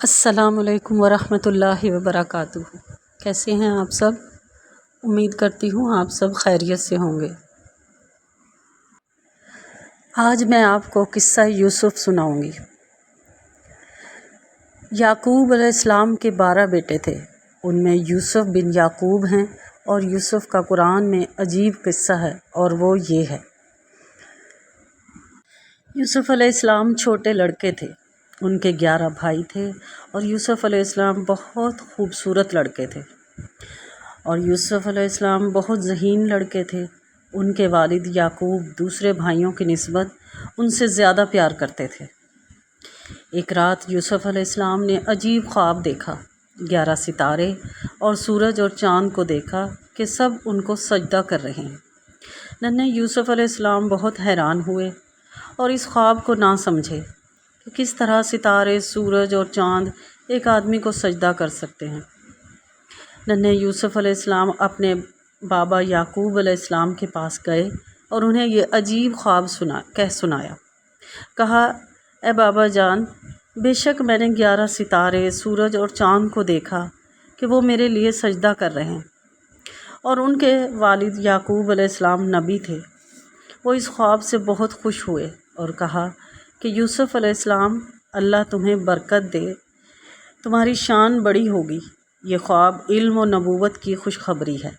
السلام علیکم ورحمۃ اللہ وبرکاتہ۔ کیسے ہیں آپ سب؟ امید کرتی ہوں آپ سب خیریت سے ہوں گے۔ آج میں آپ کو قصہ یوسف سناؤں گی۔ یعقوب علیہ السلام کے 12 بیٹے تھے، ان میں یوسف بن یعقوب ہیں، اور یوسف کا قرآن میں عجیب قصہ ہے، اور وہ یہ ہے۔ یوسف علیہ السلام چھوٹے لڑکے تھے، ان کے 11 بھائی تھے، اور یوسف علیہ السلام بہت خوبصورت لڑکے تھے، اور یوسف علیہ السلام بہت ذہین لڑکے تھے۔ ان کے والد یعقوب دوسرے بھائیوں کی نسبت ان سے زیادہ پیار کرتے تھے۔ ایک رات یوسف علیہ السلام نے عجیب خواب دیکھا۔ 11 ستارے اور سورج اور چاند کو دیکھا کہ سب ان کو سجدہ کر رہے ہیں۔ ننھے یوسف علیہ السلام بہت حیران ہوئے اور اس خواب کو نہ سمجھے کہ کس طرح ستارے، سورج اور چاند ایک آدمی کو سجدہ کر سکتے ہیں۔ ننھے یوسف علیہ السلام اپنے بابا یعقوب علیہ السلام کے پاس گئے اور انہیں یہ عجیب خواب سنایا۔ کہا، اے بابا جان، بے شک میں نے 11 ستارے، سورج اور چاند کو دیکھا کہ وہ میرے لیے سجدہ کر رہے ہیں، اور ان کے والد یعقوب علیہ السلام نبی تھے۔ وہ اس خواب سے بہت خوش ہوئے اور کہا کہ یوسف علیہ السلام، اللہ تمہیں برکت دے، تمہاری شان بڑی ہوگی۔ یہ خواب علم و نبوت کی خوشخبری ہے،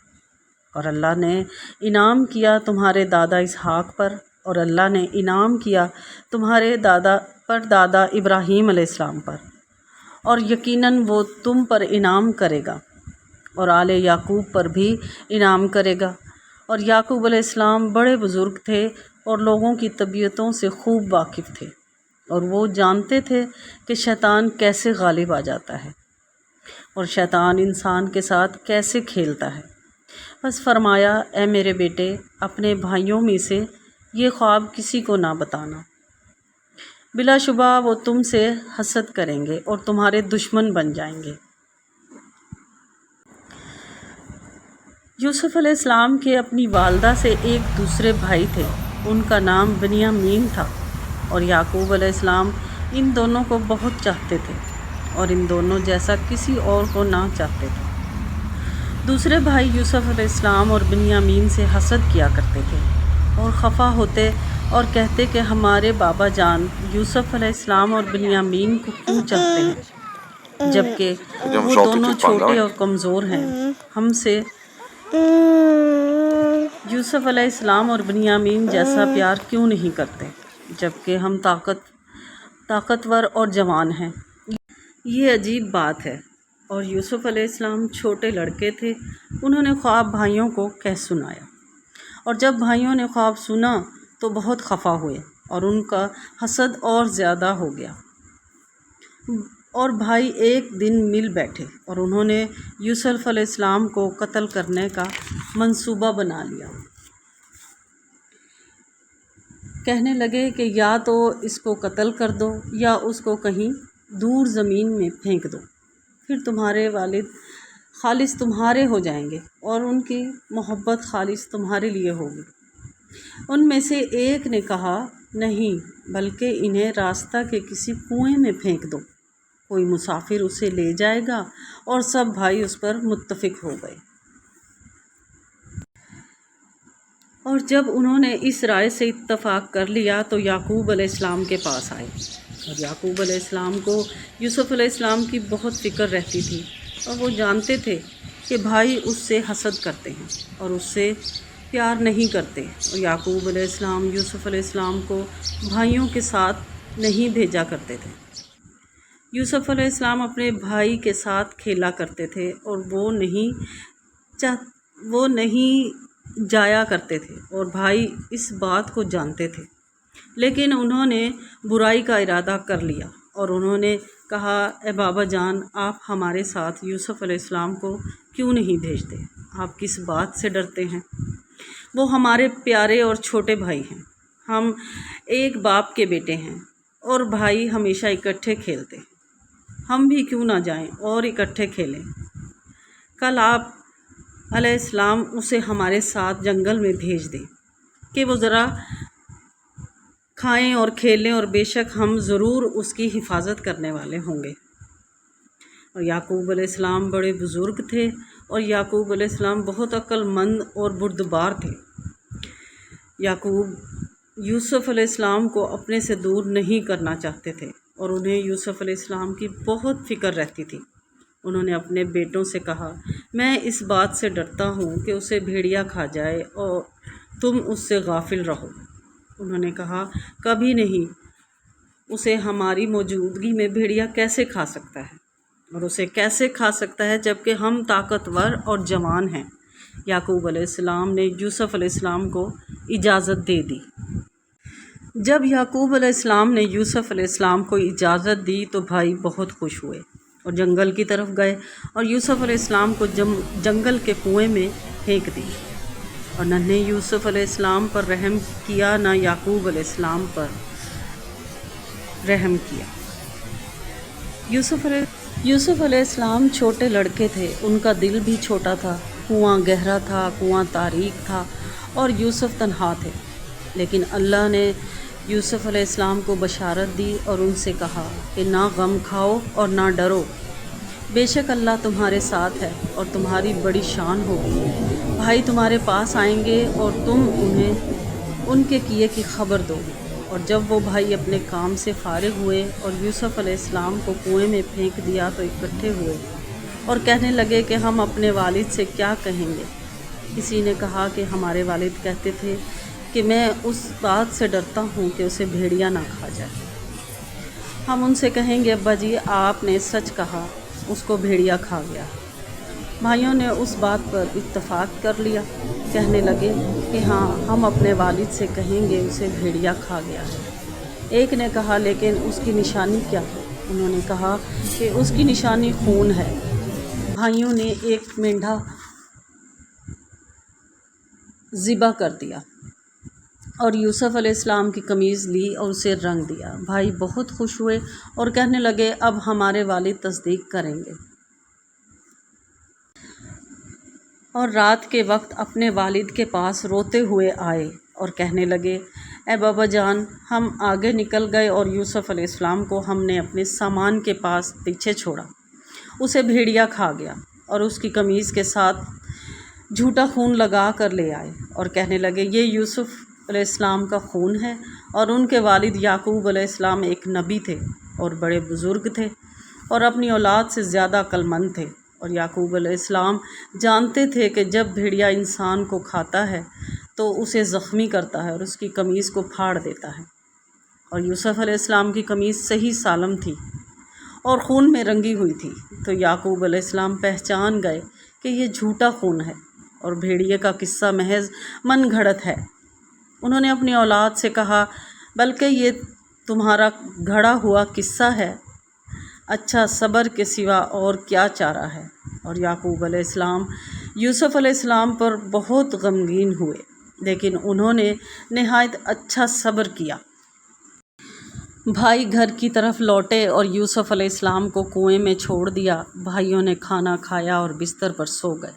اور اللہ نے انعام کیا تمہارے دادا اسحاق پر، اور اللہ نے انعام کیا تمہارے دادا ابراہیم علیہ السلام پر، اور یقیناً وہ تم پر انعام کرے گا، اور آل یعقوب پر بھی انعام کرے گا۔ اور یعقوب علیہ السلام بڑے بزرگ تھے اور لوگوں کی طبیعتوں سے خوب واقف تھے، اور وہ جانتے تھے کہ شیطان کیسے غالب آ جاتا ہے، اور شیطان انسان کے ساتھ کیسے کھیلتا ہے۔ بس فرمایا، اے میرے بیٹے، اپنے بھائیوں میں سے یہ خواب کسی کو نہ بتانا، بلا شبہ وہ تم سے حسد کریں گے اور تمہارے دشمن بن جائیں گے۔ یوسف علیہ السلام کے اپنی والدہ سے ایک دوسرے بھائی تھے، ان کا نام بنیامین تھا، اور یعقوب علیہ السلام ان دونوں کو بہت چاہتے تھے، اور ان دونوں جیسا کسی اور کو نہ چاہتے تھے۔ دوسرے بھائی یوسف علیہ السلام اور بنیامین سے حسد کیا کرتے تھے، اور خفا ہوتے اور کہتے کہ ہمارے بابا جان یوسف علیہ السلام اور بنیامین کو کیوں چاہتے ہیں، جبکہ وہ دونوں چھوٹے اور کمزور ہیں، ہم سے یوسف علیہ السلام اور بنیامین جیسا پیار کیوں نہیں کرتے، جبکہ ہم طاقتور اور جوان ہیں۔ یہ عجیب بات ہے۔ اور یوسف علیہ السلام چھوٹے لڑکے تھے، انہوں نے خواب بھائیوں کو کہہ سنایا، اور جب بھائیوں نے خواب سنا تو بہت خفا ہوئے، اور ان کا حسد اور زیادہ ہو گیا۔ اور بھائی ایک دن مل بیٹھے اور انہوں نے یوسف علیہ السلام کو قتل کرنے کا منصوبہ بنا لیا۔ کہنے لگے کہ یا تو اس کو قتل کر دو یا اس کو کہیں دور زمین میں پھینک دو، پھر تمہارے والد خالص تمہارے ہو جائیں گے، اور ان کی محبت خالص تمہارے لیے ہوگی۔ ان میں سے ایک نے کہا، نہیں، بلکہ انہیں راستہ کے کسی کنویں میں پھینک دو، کوئی مسافر اسے لے جائے گا۔ اور سب بھائی اس پر متفق ہو گئے۔ اور جب انہوں نے اس رائے سے اتفاق کر لیا تو یعقوب علیہ السلام کے پاس آئے، اور یعقوب علیہ السلام کو یوسف علیہ السلام کی بہت فکر رہتی تھی، اور وہ جانتے تھے کہ بھائی اس سے حسد کرتے ہیں اور اس سے پیار نہیں کرتے، اور یعقوب علیہ السلام یوسف علیہ السلام کو بھائیوں کے ساتھ نہیں بھیجا کرتے تھے۔ یوسف علیہ السلام اپنے بھائی کے ساتھ کھیلا کرتے تھے، اور وہ نہیں جایا کرتے تھے، اور بھائی اس بات کو جانتے تھے، لیکن انہوں نے برائی کا ارادہ کر لیا، اور انہوں نے کہا، اے بابا جان، آپ ہمارے ساتھ یوسف علیہ السلام کو کیوں نہیں بھیجتے؟ آپ کس بات سے ڈرتے ہیں؟ وہ ہمارے پیارے اور چھوٹے بھائی ہیں، ہم ایک باپ کے بیٹے ہیں، اور بھائی ہمیشہ اکٹھے کھیلتے ہیں، ہم بھی کیوں نہ جائیں اور اکٹھے کھیلیں؟ کل آپ علیہ السلام اسے ہمارے ساتھ جنگل میں بھیج دیں کہ وہ ذرا کھائیں اور کھیلیں، اور بے شک ہم ضرور اس کی حفاظت کرنے والے ہوں گے۔ اور یعقوب علیہ السلام بڑے بزرگ تھے اور یعقوب علیہ السلام بہت عقل مند اور بردبار تھے۔ یعقوب یوسف علیہ السلام کو اپنے سے دور نہیں کرنا چاہتے تھے اور انہیں یوسف علیہ السلام کی بہت فکر رہتی تھی۔ انہوں نے اپنے بیٹوں سے کہا، میں اس بات سے ڈرتا ہوں کہ اسے بھیڑیا کھا جائے اور تم اس سے غافل رہو۔ انہوں نے کہا، کبھی نہیں، اسے ہماری موجودگی میں بھیڑیا کیسے کھا سکتا ہے، اور اسے کیسے کھا سکتا ہے جب کہ ہم طاقتور اور جوان ہیں۔ یعقوب علیہ السلام نے یوسف علیہ السلام کو اجازت دے دی۔ جب یعقوب علیہ السلام نے یوسف علیہ السلام کو اجازت دی تو بھائی بہت خوش ہوئے اور جنگل کی طرف گئے اور یوسف علیہ السلام کو جنگل کے کنویں میں پھینک دی، اور نہ نے یوسف علیہ السلام پر رحم کیا نہ یعقوب علیہ السلام پر رحم کیا۔ یوسف علیہ السلام چھوٹے لڑکے تھے، ان کا دل بھی چھوٹا تھا، کنواں گہرا تھا، کنواں تاریک تھا اور یوسف تنہا تھے، لیکن اللہ نے یوسف علیہ السلام کو بشارت دی اور ان سے کہا کہ نہ غم کھاؤ اور نہ ڈرو، بے شک اللہ تمہارے ساتھ ہے اور تمہاری بڑی شان ہوگی۔ بھائی تمہارے پاس آئیں گے اور تم انہیں ان کے کیے کی خبر دو۔ اور جب وہ بھائی اپنے کام سے فارغ ہوئے اور یوسف علیہ السلام کو کنویں میں پھینک دیا تو اکٹھے ہوئے اور کہنے لگے کہ ہم اپنے والد سے کیا کہیں گے۔ کسی نے کہا کہ ہمارے والد کہتے تھے کہ میں اس بات سے ڈرتا ہوں کہ اسے بھیڑیا نہ کھا جائے۔ ہم ان سے کہیں گے، ابا جی آپ نے سچ کہا، اس کو بھیڑیا کھا گیا۔ بھائیوں نے اس بات پر اتفاق کر لیا، کہنے لگے کہ ہاں ہم اپنے والد سے کہیں گے اسے بھیڑیا کھا گیا ہے۔ ایک نے کہا، لیکن اس کی نشانی کیا ہے؟ انہوں نے کہا کہ اس کی نشانی خون ہے۔ بھائیوں نے ایک مینڈھا ذبح کر دیا اور یوسف علیہ السلام کی قمیض لی اور اسے رنگ دیا۔ بھائی بہت خوش ہوئے اور کہنے لگے، اب ہمارے والد تصدیق کریں گے۔ اور رات کے وقت اپنے والد کے پاس روتے ہوئے آئے اور کہنے لگے، اے بابا جان، ہم آگے نکل گئے اور یوسف علیہ السلام کو ہم نے اپنے سامان کے پاس پیچھے چھوڑا، اسے بھیڑیا کھا گیا، اور اس کی قمیض کے ساتھ جھوٹا خون لگا کر لے آئے اور کہنے لگے، یہ یوسف علیہ السلام کا خون ہے۔ اور ان کے والد یعقوب علیہ السلام ایک نبی تھے اور بڑے بزرگ تھے اور اپنی اولاد سے زیادہ عقل مند تھے، اور یعقوب علیہ السلام جانتے تھے کہ جب بھیڑیا انسان کو کھاتا ہے تو اسے زخمی کرتا ہے اور اس کی قمیض کو پھاڑ دیتا ہے، اور یوسف علیہ السلام کی قمیض صحیح سالم تھی اور خون میں رنگی ہوئی تھی۔ تو یعقوب علیہ السلام پہچان گئے کہ یہ جھوٹا خون ہے اور بھیڑیے کا قصہ محض من گھڑت ہے۔ انہوں نے اپنی اولاد سے کہا، بلکہ یہ تمہارا گھڑا ہوا قصہ ہے، اچھا صبر کے سوا اور کیا چارہ ہے۔ اور یعقوب علیہ السلام یوسف علیہ السلام پر بہت غمگین ہوئے، لیکن انہوں نے نہایت اچھا صبر کیا۔ بھائی گھر کی طرف لوٹے اور یوسف علیہ السلام کو کنویں میں چھوڑ دیا۔ بھائیوں نے کھانا کھایا اور بستر پر سو گئے،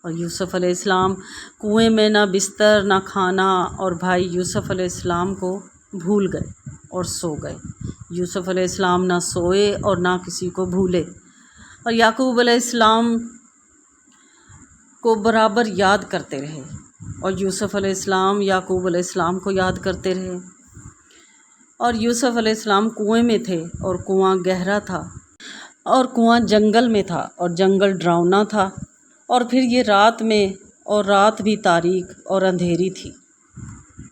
اور یوسف علیہ السلام کنویں میں نہ بستر نہ کھانا، اور بھائی یوسف علیہ السلام کو بھول گئے اور سو گئے۔ یوسف علیہ السلام نہ سوئے اور نہ کسی کو بھولے، اور یعقوب علیہ السلام کو برابر یاد کرتے رہے، اور یوسف علیہ السلام یعقوب علیہ السلام کو یاد کرتے رہے۔ اور یوسف علیہ السلام کنویں میں تھے اور کنواں گہرا تھا، اور کنواں جنگل میں تھا اور جنگل ڈراؤنا تھا، اور پھر یہ رات میں، اور رات بھی تاریک اور اندھیری تھی۔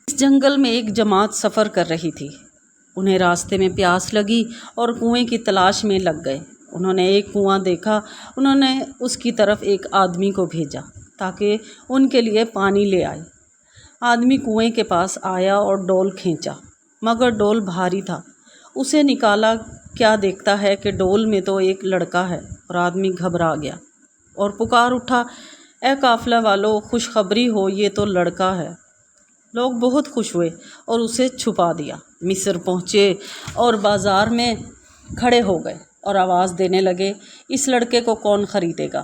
اس جنگل میں ایک جماعت سفر کر رہی تھی۔ انہیں راستے میں پیاس لگی اور کنویں کی تلاش میں لگ گئے۔ انہوں نے ایک کنواں دیکھا، انہوں نے اس کی طرف ایک آدمی کو بھیجا تاکہ ان کے لیے پانی لے آئے۔ آدمی کنویں کے پاس آیا اور ڈول کھینچا، مگر ڈول بھاری تھا۔ اسے نکالا، کیا دیکھتا ہے کہ ڈول میں تو ایک لڑکا ہے، اور آدمی گھبرا گیا اور پکار اٹھا، اے قافلہ والو، خوشخبری ہو، یہ تو لڑکا ہے۔ لوگ بہت خوش ہوئے اور اسے چھپا دیا۔ مصر پہنچے اور بازار میں کھڑے ہو گئے اور آواز دینے لگے، اس لڑکے کو کون خریدے گا،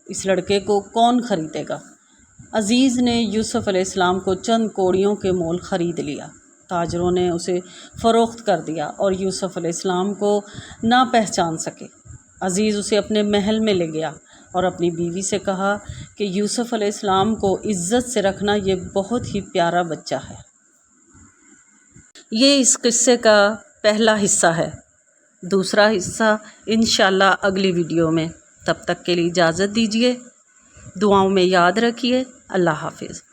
اس لڑکے کو کون خریدے گا۔ عزیز نے یوسف علیہ السلام کو چند کوڑیوں کے مول خرید لیا۔ تاجروں نے اسے فروخت کر دیا اور یوسف علیہ السلام کو نہ پہچان سکے۔ عزیز اسے اپنے محل میں لے گیا اور اپنی بیوی سے کہا کہ یوسف علیہ السلام کو عزت سے رکھنا، یہ بہت ہی پیارا بچہ ہے۔ یہ اس قصے کا پہلا حصہ ہے۔ دوسرا حصہ انشاءاللہ اگلی ویڈیو میں۔ تب تک کے لیے اجازت دیجیے، دعاؤں میں یاد رکھیے۔ اللہ حافظ۔